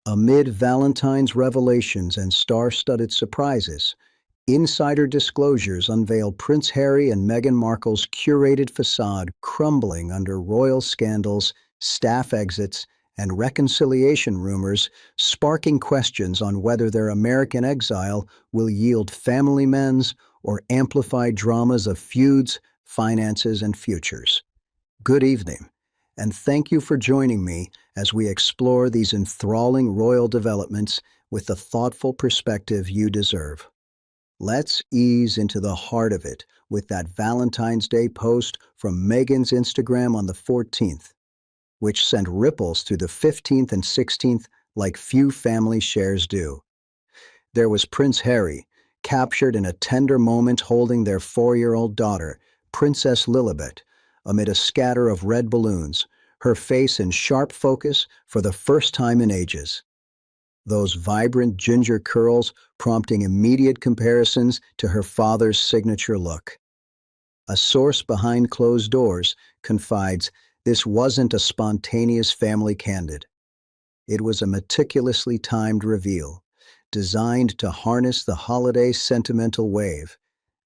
Amid Valentine's revelations and star-studded surprises, insider disclosures unveil Prince Harry and Meghan Markle's curated facade crumbling under royal scandals, staff exits, and reconciliation rumors, sparking questions on whether their American exile will yield family men's or amplified dramas of feuds, finances, and futures. Good evening, and thank you for joining me as we explore these enthralling royal developments with the thoughtful perspective you deserve. Let's ease into the heart of it with that Valentine's Day post from Meghan's Instagram on the 14th, which sent ripples through the 15th and 16th like few family shares do. There was Prince Harry, captured in a tender moment holding their 4-year-old daughter, Princess Lilibet, amid a scatter of red balloons, her face in sharp focus for the first time in ages. Those vibrant ginger curls prompting immediate comparisons to her father's signature look. A source behind closed doors confides this wasn't a spontaneous family candid. It was a meticulously timed reveal, designed to harness the holiday sentimental wave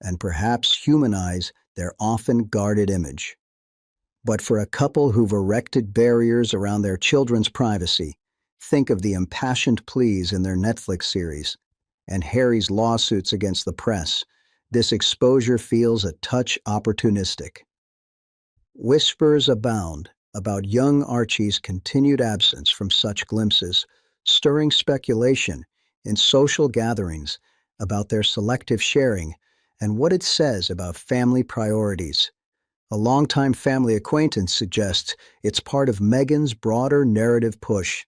and perhaps humanize their often guarded image. But for a couple who've erected barriers around their children's privacy, think of the impassioned pleas in their Netflix series and Harry's lawsuits against the press. This exposure feels a touch opportunistic. Whispers abound about young Archie's continued absence from such glimpses, stirring speculation in social gatherings about their selective sharing and what it says about family priorities. A longtime family acquaintance suggests it's part of Meghan's broader narrative push,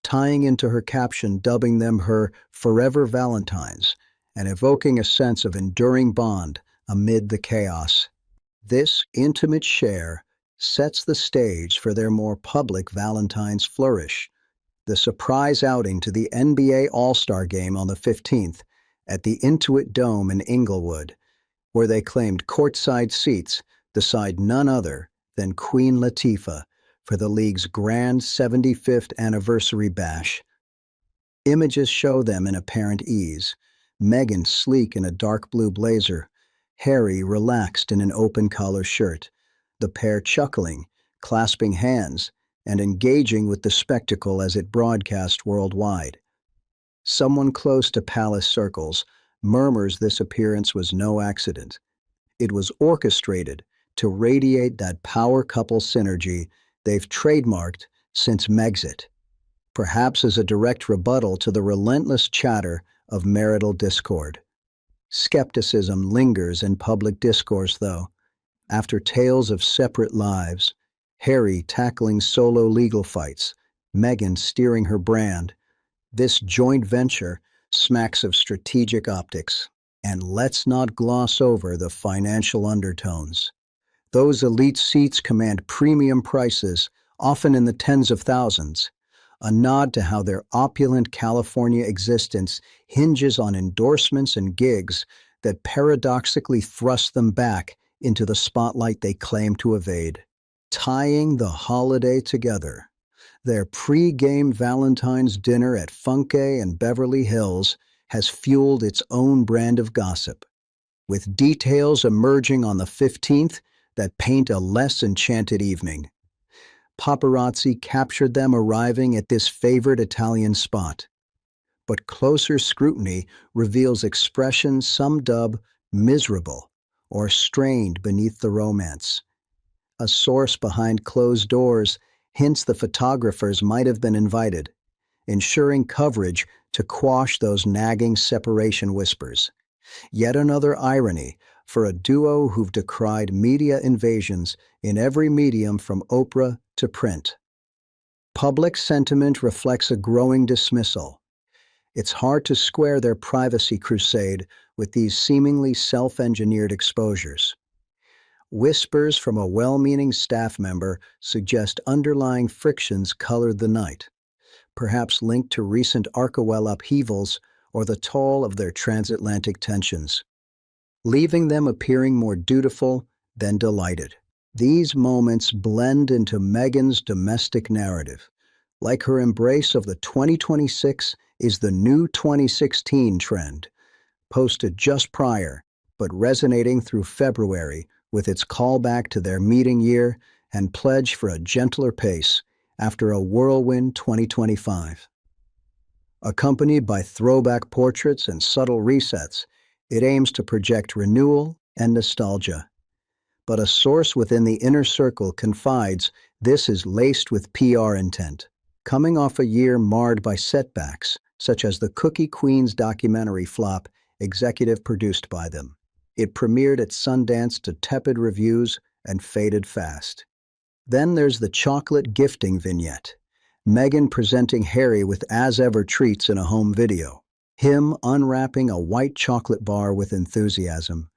tying into her caption dubbing them her forever Valentines and evoking a sense of enduring bond amid the chaos. This intimate share sets the stage for their more public Valentine's flourish, the surprise outing to the NBA All-Star Game on the 15th at the Intuit Dome in Inglewood, where they claimed courtside seats beside none other than Queen Latifah for the league's grand 75th anniversary bash. Images show them in apparent ease, Meghan sleek in a dark blue blazer, Harry relaxed in an open-collar shirt, the pair chuckling, clasping hands, and engaging with the spectacle as it broadcast worldwide. Someone close to palace circles murmurs this appearance was no accident. It was orchestrated to radiate that power couple synergy they've trademarked since Megxit, perhaps as a direct rebuttal to the relentless chatter of marital discord. Skepticism lingers in public discourse, though. After tales of separate lives, Harry tackling solo legal fights, Meghan steering her brand, this joint venture smacks of strategic optics. And let's not gloss over the financial undertones. Those elite seats command premium prices, often in the tens of thousands, a nod to how their opulent California existence hinges on endorsements and gigs that paradoxically thrust them back into the spotlight they claim to evade. Tying the holiday together, their pre-game Valentine's dinner at Funke and Beverly Hills has fueled its own brand of gossip, with details emerging on the 15th that paint a less enchanted evening. Paparazzi captured them arriving at this favored Italian spot, but closer scrutiny reveals expressions some dub miserable or strained beneath the romance. A source behind closed doors hints the photographers might have been invited, ensuring coverage to quash those nagging separation whispers. Yet another irony for a duo who've decried media invasions in every medium from Oprah to print. Public sentiment reflects a growing dismissal. It's hard to square their privacy crusade with these seemingly self-engineered exposures. Whispers from a well-meaning staff member suggest underlying frictions colored the night, perhaps linked to recent Archewell upheavals or the toll of their transatlantic tensions, leaving them appearing more dutiful than delighted. These moments blend into Meghan's domestic narrative, Like her embrace of the 2026 is the new 2016 trend, posted just prior, but resonating through February with its callback to their meeting year and pledge for a gentler pace after a whirlwind 2025. Accompanied by throwback portraits and subtle resets, it aims to project renewal and nostalgia. But a source within the inner circle confides this is laced with PR intent. Coming off a year marred by setbacks, such as the Cookie Queens documentary flop executive produced by them. It premiered at Sundance to tepid reviews and faded fast. Then there's the chocolate gifting vignette. Meghan presenting Harry with as-ever treats in a home video. Him unwrapping a white chocolate bar with enthusiasm.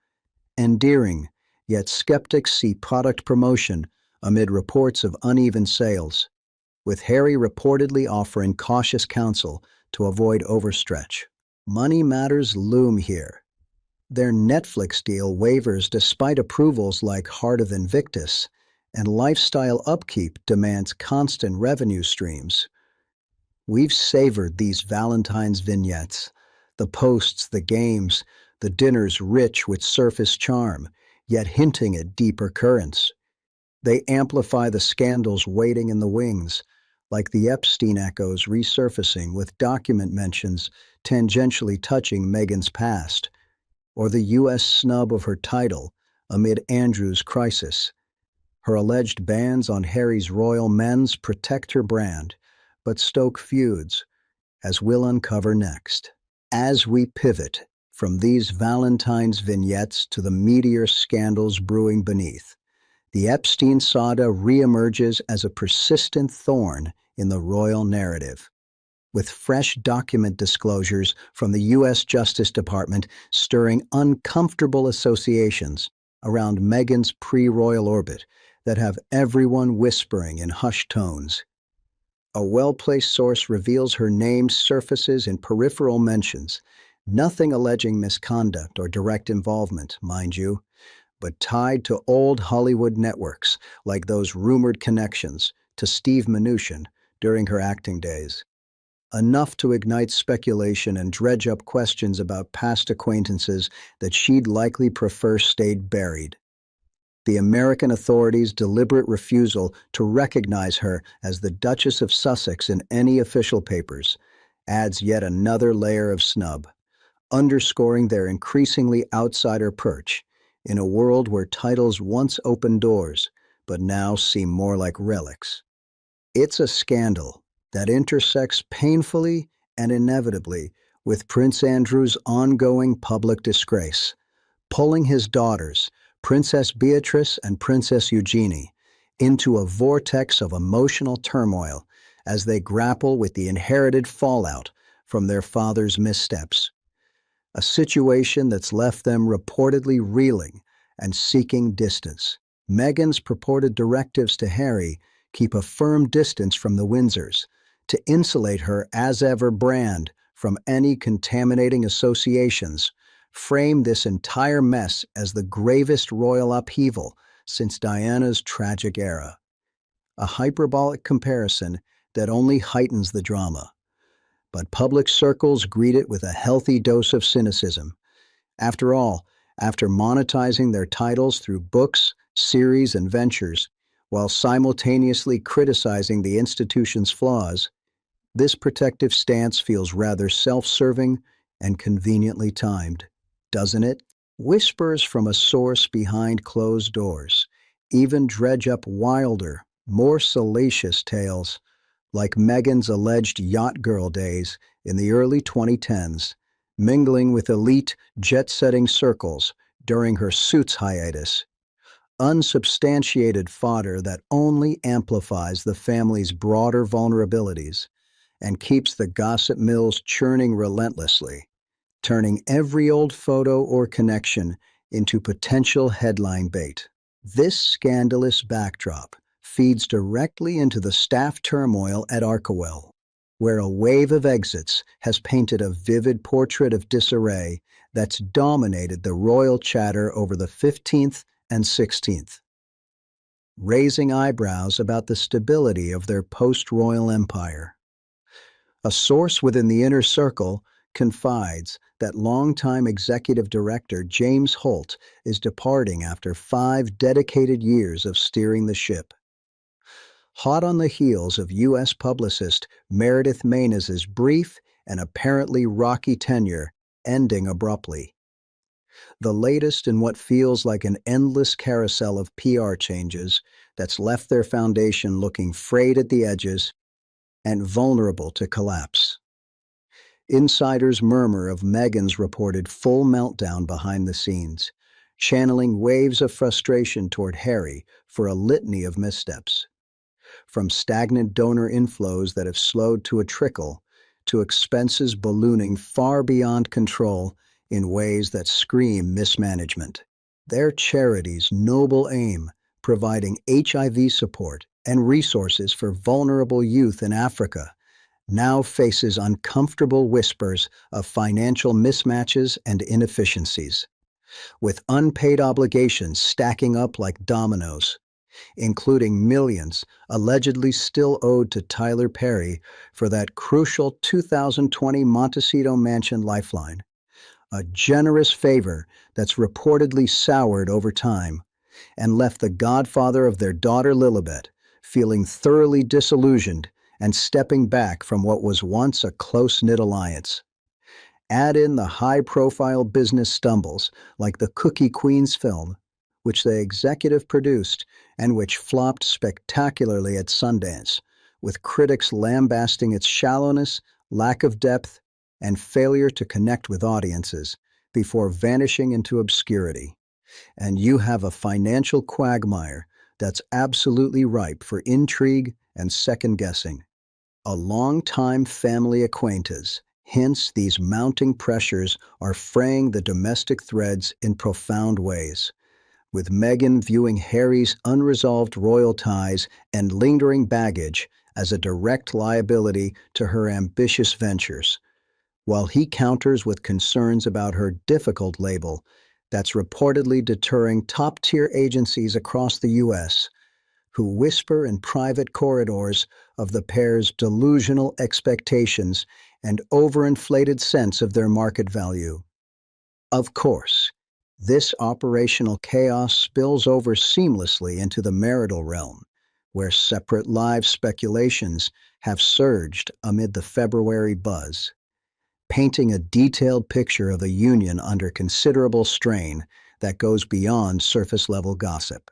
Endearing, yet skeptics see product promotion amid reports of uneven sales, with Harry reportedly offering cautious counsel to avoid overstretch. Money matters loom here. Their Netflix deal wavers despite approvals like Heart of Invictus, and lifestyle upkeep demands constant revenue streams. We've savored these Valentine's vignettes, the posts, the games, the dinners rich with surface charm, yet hinting at deeper currents. They amplify the scandals waiting in the wings, like the Epstein echoes resurfacing with document mentions tangentially touching Meghan's past, or the U.S. snub of her title amid Andrew's crisis. Her alleged bans on Harry's royal men's protect her brand, but stoke feuds, as we'll uncover next. As we pivot from these Valentine's vignettes to the meteor scandals brewing beneath, the Epstein saga reemerges as a persistent thorn in the royal narrative, with fresh document disclosures from the U.S. Justice Department stirring uncomfortable associations around Meghan's pre-royal orbit that have everyone whispering in hushed tones. A well-placed source reveals her name surfaces in peripheral mentions, nothing alleging misconduct or direct involvement, mind you, but tied to old Hollywood networks like those rumored connections to Steve Mnuchin during her acting days. Enough to ignite speculation and dredge up questions about past acquaintances that she'd likely prefer stayed buried. The American authorities' deliberate refusal to recognize her as the Duchess of Sussex in any official papers adds yet another layer of snub, underscoring their increasingly outsider perch in a world where titles once opened doors, but now seem more like relics. It's a scandal that intersects painfully and inevitably with Prince Andrew's ongoing public disgrace, pulling his daughters, Princess Beatrice and Princess Eugenie, into a vortex of emotional turmoil as they grapple with the inherited fallout from their father's missteps. A situation that's left them reportedly reeling and seeking distance. Meghan's purported directives to Harry keep a firm distance from the Windsors to insulate her as-ever brand from any contaminating associations, frame this entire mess as the gravest royal upheaval since Diana's tragic era. A hyperbolic comparison that only heightens the drama. But public circles greet it with a healthy dose of cynicism. After all, after monetizing their titles through books, series, and ventures, while simultaneously criticizing the institution's flaws, this protective stance feels rather self-serving and conveniently timed, doesn't it? Whispers from a source behind closed doors even dredge up wilder, more salacious tales, like Meghan's alleged yacht girl days in the early 2010s, mingling with elite, jet-setting circles during her Suits hiatus. Unsubstantiated fodder that only amplifies the family's broader vulnerabilities and keeps the gossip mills churning relentlessly, turning every old photo or connection into potential headline bait. This scandalous backdrop feeds directly into the staff turmoil at Arkewell, where a wave of exits has painted a vivid portrait of disarray that's dominated the royal chatter over the 15th and 16th. raising eyebrows about the stability of their post-royal empire. A source within the inner circle confides that longtime executive director James Holt is departing after 5 dedicated years of steering the ship. Hot on the heels of U.S. publicist Meredith Manes's brief and apparently rocky tenure ending abruptly. The latest in what feels like an endless carousel of PR changes that's left their foundation looking frayed at the edges and vulnerable to collapse. Insiders murmur of Meghan's reported full meltdown behind the scenes, channeling waves of frustration toward Harry for a litany of missteps. From stagnant donor inflows that have slowed to a trickle, to expenses ballooning far beyond control in ways that scream mismanagement. Their charity's noble aim, providing HIV support and resources for vulnerable youth in Africa, now faces uncomfortable whispers of financial mismatches and inefficiencies, with unpaid obligations stacking up like dominoes, including millions allegedly still owed to Tyler Perry for that crucial 2020 Montecito Mansion lifeline, a generous favor that's reportedly soured over time and left the godfather of their daughter Lilibet feeling thoroughly disillusioned and stepping back from what was once a close-knit alliance. Add in the high-profile business stumbles like the Cookie Queens film, which they executive produced and which flopped spectacularly at Sundance, with critics lambasting its shallowness, lack of depth, and failure to connect with audiences before vanishing into obscurity. And you have a financial quagmire that's absolutely ripe for intrigue and second-guessing. A long-time family acquaintance hints these mounting pressures are fraying the domestic threads in profound ways, with Meghan viewing Harry's unresolved royal ties and lingering baggage as a direct liability to her ambitious ventures, while he counters with concerns about her difficult label that's reportedly deterring top-tier agencies across the U.S. who whisper in private corridors of the pair's delusional expectations and overinflated sense of their market value. Of course, this operational chaos spills over seamlessly into the marital realm, where separate live speculations have surged amid the February buzz, painting a detailed picture of a union under considerable strain that goes beyond surface-level gossip.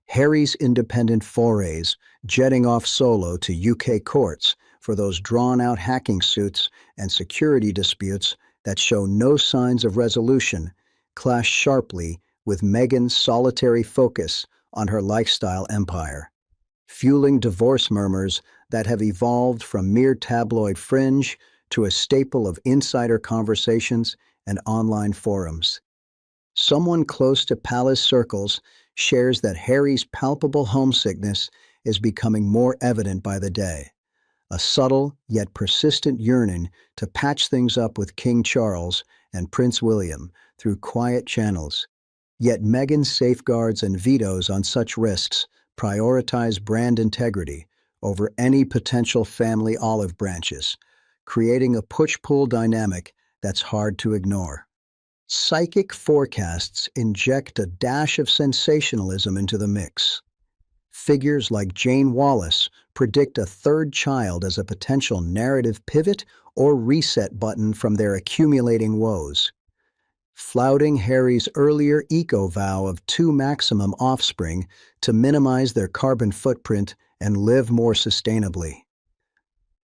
Harry's independent forays, jetting off solo to UK courts for those drawn-out hacking suits and security disputes that show no signs of resolution, clash sharply with Meghan's solitary focus on her lifestyle empire, fueling divorce murmurs that have evolved from mere tabloid fringe to a staple of insider conversations and online forums. Someone close to palace circles shares that Harry's palpable homesickness is becoming more evident by the day, a subtle yet persistent yearning to patch things up with King Charles and Prince William through quiet channels. Yet Meghan's safeguards and vetoes on such risks prioritize brand integrity over any potential family olive branches, creating a push-pull dynamic that's hard to ignore. Psychic forecasts inject a dash of sensationalism into the mix. Figures like Jane Wallace predict a third child as a potential narrative pivot or reset button from their accumulating woes, flouting Harry's earlier eco-vow of 2 maximum offspring to minimize their carbon footprint and live more sustainably.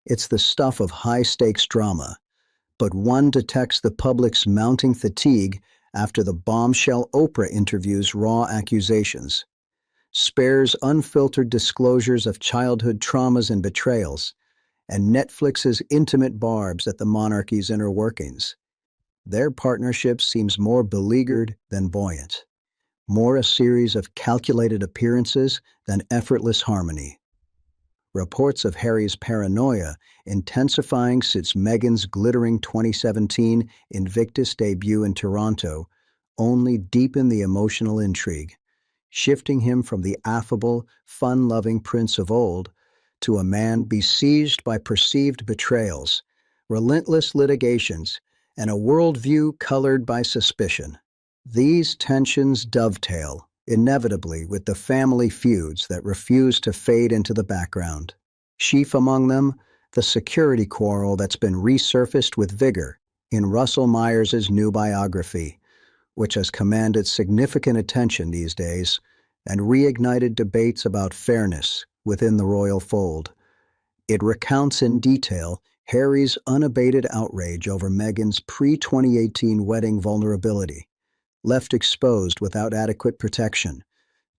It's the stuff of high-stakes drama, but one detects the public's mounting fatigue after the bombshell Oprah interviews raw accusations, spares unfiltered disclosures of childhood traumas and betrayals, and Netflix's intimate barbs at the monarchy's inner workings. Their partnership seems more beleaguered than buoyant, more a series of calculated appearances than effortless harmony. Reports of Harry's paranoia intensifying since Meghan's glittering 2017 Invictus debut in Toronto only deepen the emotional intrigue, shifting him from the affable, fun-loving prince of old to a man besieged by perceived betrayals, relentless litigations, and a worldview colored by suspicion. These tensions dovetail, inevitably, with the family feuds that refuse to fade into the background. Chief among them, the security quarrel that's been resurfaced with vigor in Russell Myers's new biography, which has commanded significant attention these days and reignited debates about fairness within the royal fold. It recounts in detail Harry's unabated outrage over Meghan's pre-2018 wedding vulnerability, left exposed without adequate protection,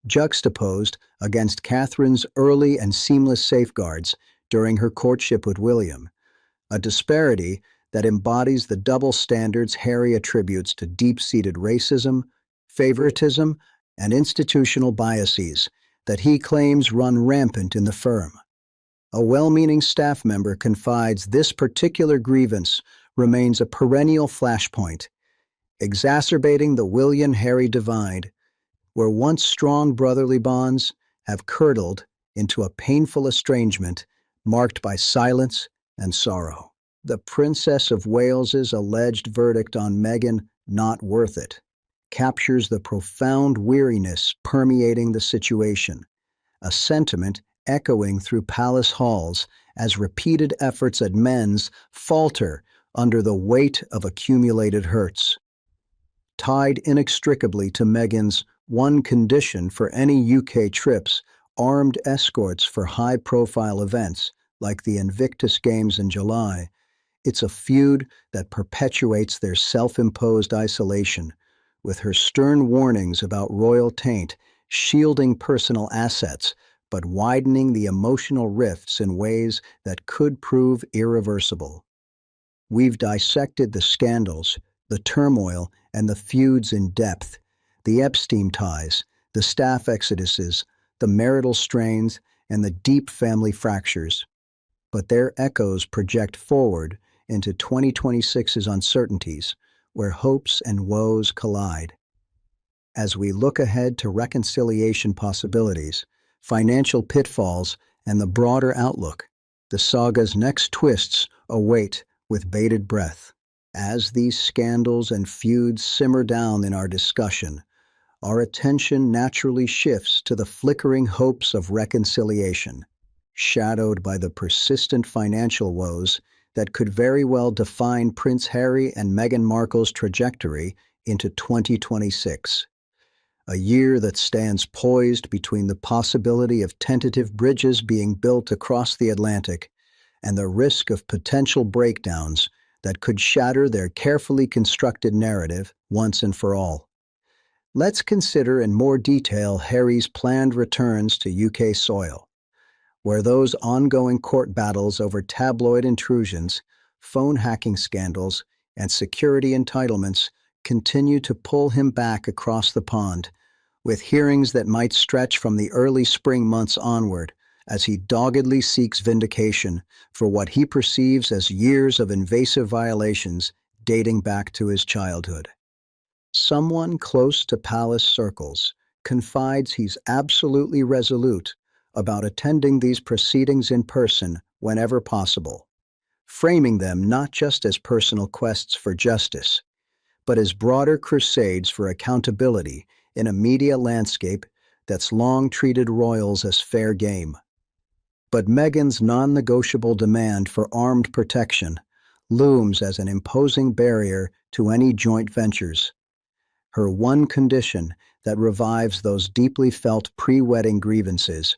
juxtaposed against Catherine's early and seamless safeguards during her courtship with William, a disparity that embodies the double standards Harry attributes to deep-seated racism, favoritism, and institutional biases that he claims run rampant in the firm. A well-meaning staff member confides this particular grievance remains a perennial flashpoint, exacerbating the William-Harry divide, where once strong brotherly bonds have curdled into a painful estrangement marked by silence and sorrow. The Princess of Wales's alleged verdict on Meghan, not worth it, captures the profound weariness permeating the situation, a sentiment echoing through palace halls as repeated efforts at mends falter under the weight of accumulated hurts. Tied inextricably to Meghan's one condition for any UK trips, armed escorts for high-profile events like the Invictus Games in July, it's a feud that perpetuates their self-imposed isolation, with her stern warnings about royal taint shielding personal assets but widening the emotional rifts in ways that could prove irreversible. We've dissected the scandals, the turmoil, and the feuds in depth, the Epstein ties, the staff exoduses, the marital strains, and the deep family fractures. But their echoes project forward into 2026's uncertainties, where hopes and woes collide. As we look ahead to reconciliation possibilities, financial pitfalls, and the broader outlook, the saga's next twists await with bated breath. As these scandals and feuds simmer down in our discussion, our attention naturally shifts to the flickering hopes of reconciliation, shadowed by the persistent financial woes that could very well define Prince Harry and Meghan Markle's trajectory into 2026. A year that stands poised between the possibility of tentative bridges being built across the Atlantic and the risk of potential breakdowns that could shatter their carefully constructed narrative once and for all. Let's consider in more detail Harry's planned returns to UK soil, where those ongoing court battles over tabloid intrusions, phone hacking scandals, and security entitlements continue to pull him back across the pond, with hearings that might stretch from the early spring months onward as he doggedly seeks vindication for what he perceives as years of invasive violations dating back to his childhood. Someone close to palace circles confides he's absolutely resolute about attending these proceedings in person whenever possible, framing them not just as personal quests for justice, but as broader crusades for accountability in a media landscape that's long treated royals as fair game. But Meghan's non-negotiable demand for armed protection looms as an imposing barrier to any joint ventures. Her one condition that revives those deeply felt pre-wedding grievances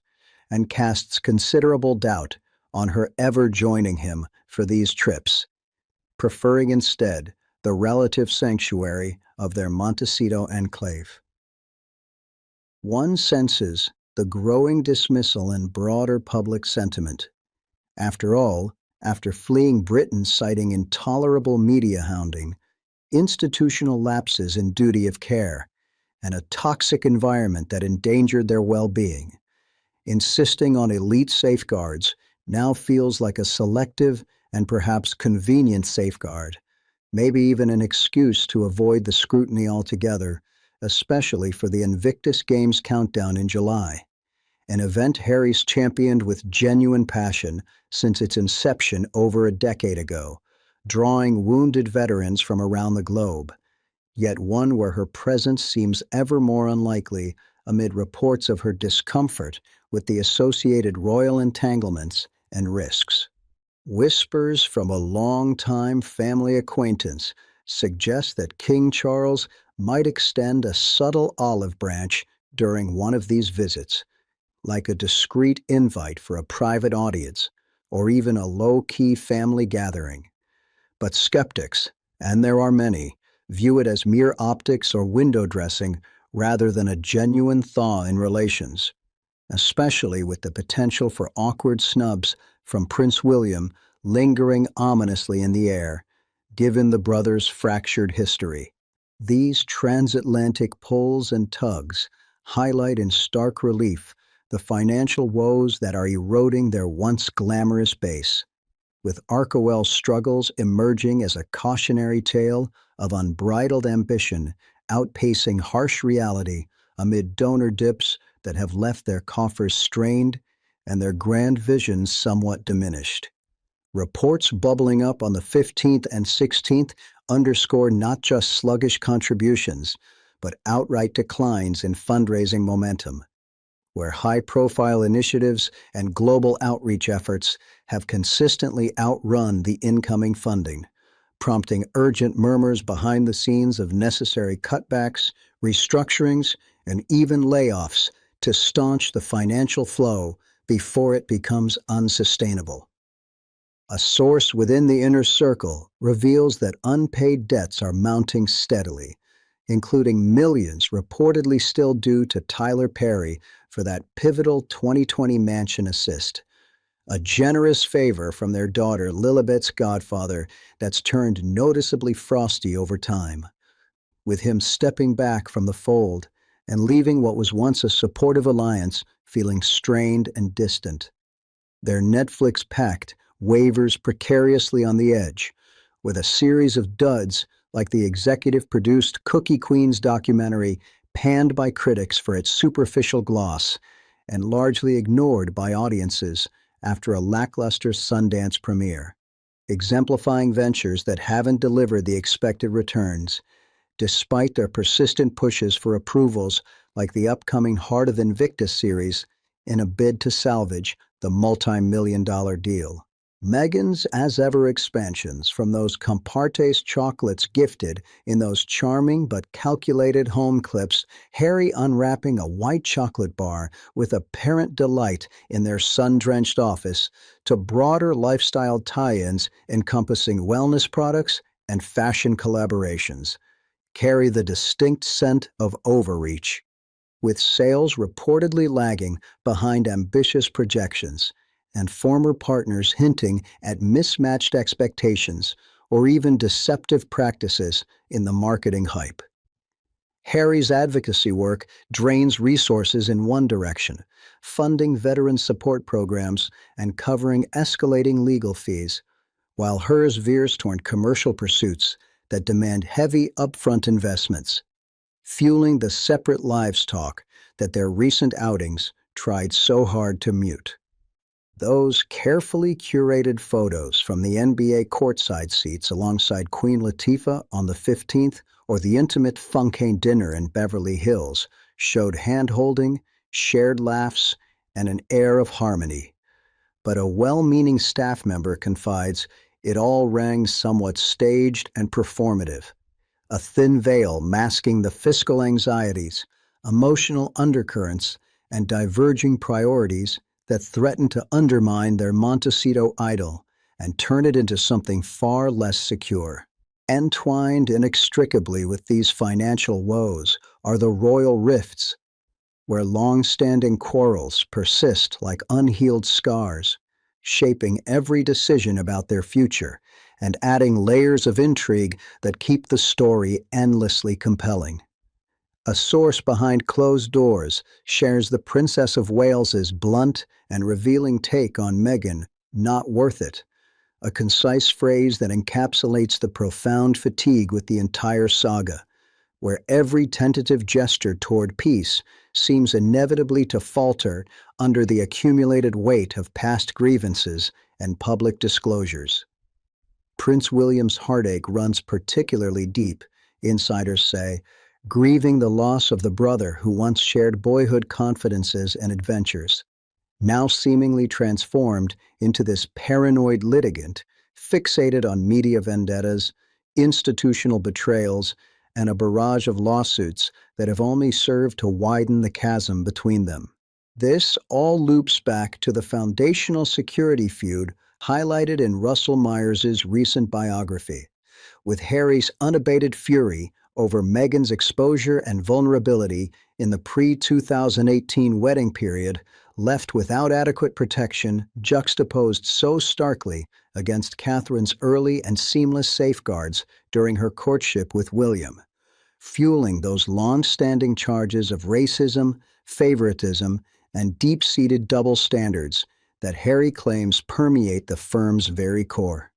and casts considerable doubt on her ever joining him for these trips, preferring instead the relative sanctuary of their Montecito enclave. One senses the growing dismissal in broader public sentiment. After all, after fleeing Britain citing intolerable media hounding, institutional lapses in duty of care, and a toxic environment that endangered their well-being, insisting on elite safeguards now feels like a selective and perhaps convenient safeguard, maybe even an excuse to avoid the scrutiny altogether, especially for the Invictus Games countdown in July, an event Harry's championed with genuine passion since its inception over a decade ago, drawing wounded veterans from around the globe, yet one where her presence seems ever more unlikely amid reports of her discomfort with the associated royal entanglements and risks. Whispers from a long-time family acquaintance suggest that King Charles might extend a subtle olive branch during one of these visits, like a discreet invite for a private audience or even a low-key family gathering. But skeptics, and there are many, view it as mere optics or window dressing rather than a genuine thaw in relations, especially with the potential for awkward snubs from Prince William lingering ominously in the air, given the brothers' fractured history. These transatlantic pulls and tugs highlight in stark relief the financial woes that are eroding their once glamorous base, with Arkowell's struggles emerging as a cautionary tale of unbridled ambition outpacing harsh reality amid donor dips that have left their coffers strained and their grand visions somewhat diminished. Reports bubbling up on the 15th and 16th underscore not just sluggish contributions, but outright declines in fundraising momentum, where high-profile initiatives and global outreach efforts have consistently outrun the incoming funding, prompting urgent murmurs behind the scenes of necessary cutbacks, restructurings, and even layoffs to staunch the financial flow before it becomes unsustainable. A source within the inner circle reveals that unpaid debts are mounting steadily, including millions reportedly still due to Tyler Perry for that pivotal 2020 mansion assist, a generous favor from their daughter Lilibet's godfather that's turned noticeably frosty over time, with him stepping back from the fold and leaving what was once a supportive alliance feeling strained and distant. Their Netflix pact wavers precariously on the edge, with a series of duds like the executive-produced Cookie Queens documentary panned by critics for its superficial gloss and largely ignored by audiences after a lackluster Sundance premiere, exemplifying ventures that haven't delivered the expected returns, despite their persistent pushes for approvals like the upcoming Heart of Invictus series in a bid to salvage the multi-million-dollar deal. Meghan's as-ever expansions from those Compartes chocolates gifted in those charming but calculated home clips, Harry unwrapping a white chocolate bar with apparent delight in their sun-drenched office, to broader lifestyle tie-ins encompassing wellness products and fashion collaborations, carry the distinct scent of overreach, with sales reportedly lagging behind ambitious projections, and former partners hinting at mismatched expectations or even deceptive practices in the marketing hype. Harry's advocacy work drains resources in one direction, funding veteran support programs and covering escalating legal fees, while hers veers toward commercial pursuits that demand heavy upfront investments, fueling the separate lives talk that their recent outings tried so hard to mute. Those carefully curated photos from the NBA courtside seats alongside Queen Latifah on the 15th or the intimate Funkane dinner in Beverly Hills showed hand-holding, shared laughs, and an air of harmony. But a well-meaning staff member confides it all rang somewhat staged and performative, a thin veil masking the fiscal anxieties, emotional undercurrents, and diverging priorities that threaten to undermine their Montecito idol and turn it into something far less secure. Entwined inextricably with these financial woes are the royal rifts, where long-standing quarrels persist like unhealed scars, shaping every decision about their future and adding layers of intrigue that keep the story endlessly compelling. A source behind closed doors shares the Princess of Wales's blunt and revealing take on Meghan, "Not worth it," a concise phrase that encapsulates the profound fatigue with the entire saga, where every tentative gesture toward peace seems inevitably to falter under the accumulated weight of past grievances and public disclosures. Prince William's heartache runs particularly deep, insiders say, grieving the loss of the brother who once shared boyhood confidences and adventures. Now seemingly transformed into this paranoid litigant, fixated on media vendettas, institutional betrayals, and a barrage of lawsuits that have only served to widen the chasm between them. This all loops back to the foundational security feud highlighted in Russell Myers's recent biography, with Harry's unabated fury over Meghan's exposure and vulnerability in the pre-2018 wedding period left without adequate protection juxtaposed so starkly against Catherine's early and seamless safeguards during her courtship with William, fueling those long-standing charges of racism, favoritism, and deep-seated double standards that Harry claims permeate the firm's very core.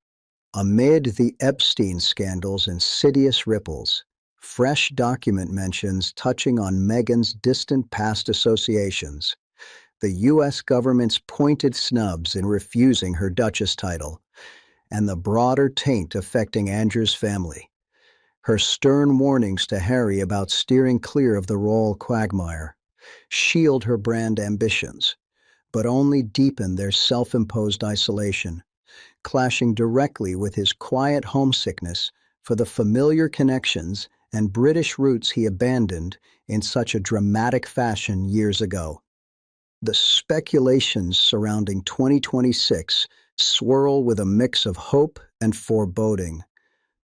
Amid the Epstein scandal's insidious ripples, fresh document mentions touching on Meghan's distant past associations, the U.S. government's pointed snubs in refusing her Duchess title, and the broader taint affecting Andrew's family, her stern warnings to Harry about steering clear of the royal quagmire, shield her brand ambitions, but only deepen their self-imposed isolation, clashing directly with his quiet homesickness for the familiar connections and British roots he abandoned in such a dramatic fashion years ago. The speculations surrounding 2026 swirl with a mix of hope and foreboding.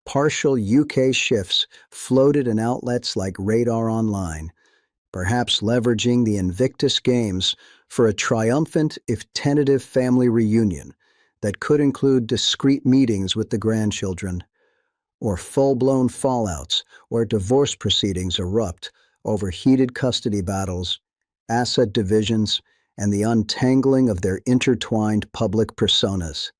Partial UK shifts floated in outlets like Radar Online, perhaps leveraging the Invictus Games for a triumphant, if tentative, family reunion that could include discreet meetings with the grandchildren, or full-blown fallouts where divorce proceedings erupt over heated custody battles, asset divisions, and the untangling of their intertwined public personas.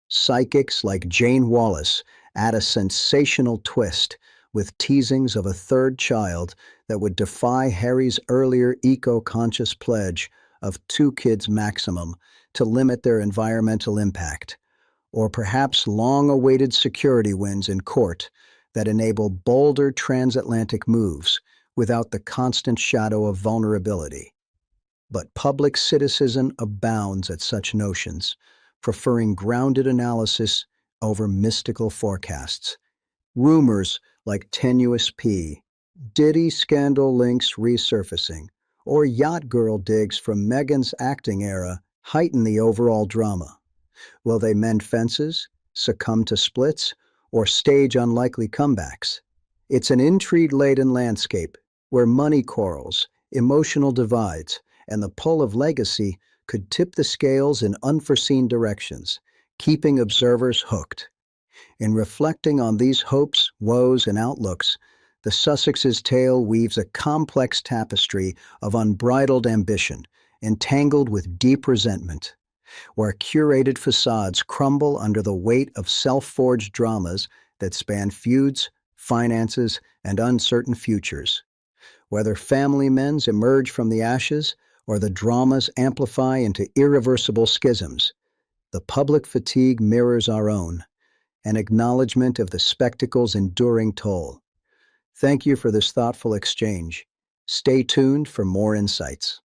Psychics like Jane Wallace add a sensational twist with teasings of a third child that would defy Harry's earlier eco-conscious pledge of 2 kids maximum to limit their environmental impact, or perhaps long-awaited security wins in court that enable bolder transatlantic moves without the constant shadow of vulnerability. But public cynicism abounds at such notions, preferring grounded analysis over mystical forecasts. Rumors like tenuous P, Diddy scandal links resurfacing, or yacht girl digs from Meghan's acting era heighten the overall drama. Will they mend fences, succumb to splits, or stage unlikely comebacks? It's an intrigue-laden landscape where money quarrels, emotional divides, and the pull of legacy could tip the scales in unforeseen directions, keeping observers hooked. In reflecting on these hopes, woes, and outlooks, the Sussexes' tale weaves a complex tapestry of unbridled ambition, entangled with deep resentment, where curated facades crumble under the weight of self-forged dramas that span feuds, finances, and uncertain futures. Whether family men's emerge from the ashes or the dramas amplify into irreversible schisms, the public fatigue mirrors our own, an acknowledgement of the spectacle's enduring toll. Thank you for this thoughtful exchange. Stay tuned for more insights.